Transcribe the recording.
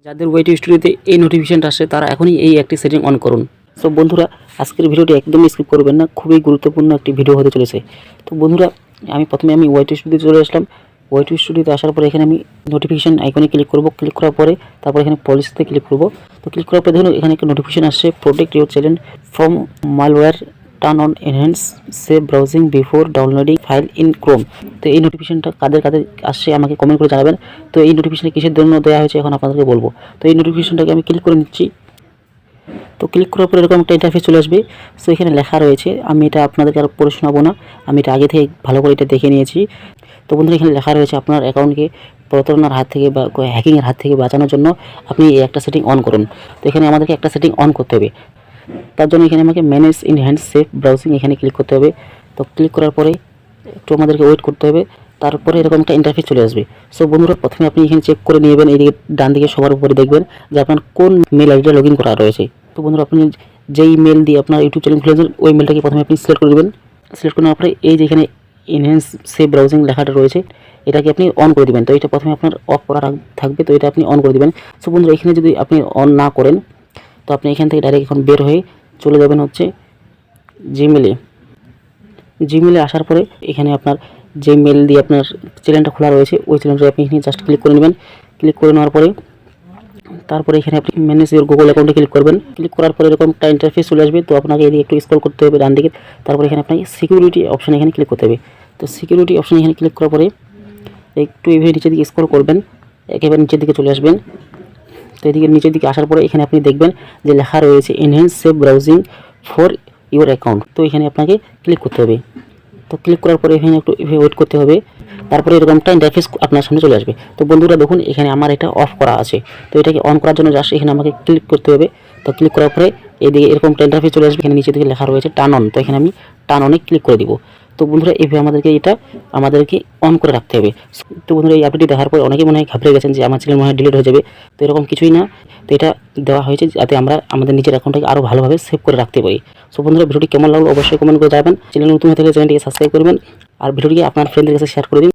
যাদের ওয়াইটি স্টুডিওতে এই নোটিফিকেশনটা আসে তারা এখনই এই একটি সেটিং অন করুন। সো বন্ধুরা, আজকের ভিডিওটি একদমই স্কিপ করবেন না, খুবই গুরুত্বপূর্ণ একটি ভিডিও হতে চলেছে। তো বন্ধুরা, প্রথমে ওয়াইটি স্টুডিওতে চলে আসলাম। ওয়াইটি স্টুডিওতে আসার পরে এখানে আমি নোটিফিকেশন আইকনে ক্লিক করব। ক্লিক করার পরে তারপর এখানে পলিসিতে ক্লিক করব। তো ক্লিক করার পরে দেখুন এখানে একটা নোটিফিকেশন আসছে, protect your channel from malware, turn on enhance save browsing before downloading file in Chrome. তো এই নোটিফিকেশনটা কাদের কাদের আসছে আমাকে কমেন্ট করে জানাবেন। তো এই নোটিফিকেশন কিসের জন্য দেওয়া হয়েছে এখন আপনাদেরকে বলবো। তো এই নোটিফিকেশনটাকে আমি ক্লিক করে নিচ্ছি। তো ক্লিক করার পরে এরকম একটা ইন্টারফেস চলে আসবে। সো এখানে লেখা রয়েছে, আমি এটা আপনাদেরকে আর পড়ে শোনাবো না, আমি এটা আগে থেকে ভালো করে এটা দেখে নিয়েছি। তো বন্ধুরা, এখানে লেখা রয়েছে আপনার অ্যাকাউন্টকে প্রতারণার হাত থেকে বা হ্যাকিংয়ের হাত থেকে বাঁচানোর জন্য আপনি এই একটা সেটিং অন করুন। তো এখানে আমাদেরকে একটা সেটিং অন করতে হবে। তার জন্য এখানে আমাকে ম্যানেজ এনহ্যান্স সেভ ব্রাউজিং এখানে ক্লিক করতে হবে। তো ক্লিক করার পরে একটু আমাদেরকে ওয়েট করতে হবে, তারপরে এরকম একটা ইন্টারফেস চলে আসবে। সো বন্ধুরা, প্রথমে আপনি এখানে চেক করে নেবেন, এইদিকে ডান দিকে সবার উপরে দেখবেন যে আপনার কোন মেল আইডিটা লগ ইন করা রয়েছে। তো বন্ধুরা, আপনি যেই মেল দিয়ে আপনার ইউটিউব চ্যানেল খুলেছেন ওই মেলটাকে প্রথমে আপনি সিলেক্ট করে দেবেন। সিলেক্ট করে নেওয়ার পরে এই যে এখানে এনহ্যান্স সেভ ব্রাউজিং লেখাটা রয়েছে এটাকে আপনি অন করে দেবেন। তো এটা প্রথমে আপনার অফ করা থাকবে, তো এটা আপনি অন করে দেবেন। সো বন্ধুরা, এখানে যদি আপনি অন না করেন তো আপনি এখান থেকে ডাইরেক্ট এখন বের হয়ে চলে যাবেন হচ্ছে জিমেলে আসার পরে এখানে আপনার যে মেল দিয়ে আপনার চ্যানেলটা খোলা রয়েছে ওই চ্যানেলটা আপনি এখানে জাস্ট ক্লিক করে নেবেন। ক্লিক করে নেওয়ার পরে তারপরে এখানে আপনি ম্যানেজ ইউর গুগল অ্যাকাউন্টে ক্লিক করবেন। ক্লিক করার পরে এরকম একটা ইন্টারফেস চলে আসবে। তো আপনাকে এদিকে একটু স্ক্রল করতে হবে ডান দিকে, তারপরে এখানে আপনাকে সিকিউরিটি অপশন এখানে ক্লিক করতে হবে। তো সিকিউরিটি অপশন এখানে ক্লিক করার পরে একটু এইভাবে নিচের দিকে স্ক্রল করবেন, একেবারে নিচের দিকে চলে আসবেন। তো এদিকে নিচের দিকে আসার পরে এখানে আপনি দেখবেন যে লেখা রয়েছে enhance save browsing for your account. তো এখানে আপনাকে ক্লিক করতে হবে। তো ক্লিক করার পরে এখানে একটু ওয়েট করতে হবে, তারপরে এরকমটা ইন্টারফেস আপনার সামনে চলে আসবে। তো বন্ধুরা দেখুন, এখানে আমার এটা অফ করা আছে। তো এটাকে অন করার জন্য জাস্ট এখানে আমাকে ক্লিক করতে হবে। তো ক্লিক করার পরে এদিকে এরকমটা ইন্টারফেস চলে আসবে, এখানে নিচে দিকে লেখা রয়েছে টার্ন অন। তো এখানে আমি টার্ন অনে ক্লিক করে দিব। তো বন্ধুরা, এইভাবে আমাদেরকে অন করে রাখতে হবে। তো বন্ধুরা, এই আপডেটটি দেখার পর অনেকেই মনে হয় ঘাবড়ে গেছেন যে আমার চ্যানেল মনে হয় ডিলিট হয়ে যাবে। তো এরকম কিছুই না। তো এটা দেওয়া হয়েছে যাতে আমরা আমাদের নিজের অ্যাকাউন্টটাকে আরও ভালোভাবে সেভ করে রাখতে পারি। সো বন্ধুরা, ভিডিওটি কেমন লাগলো অবশ্যই কমেন্ট করে জানাবেন। চ্যানেল নতুন হয়ে থাকলে চ্যানেলটিকে সাবস্ক্রাইব করবেন আর ভিডিওটিকে আপনার ফ্রেন্ডদের কাছে শেয়ার করে দিন।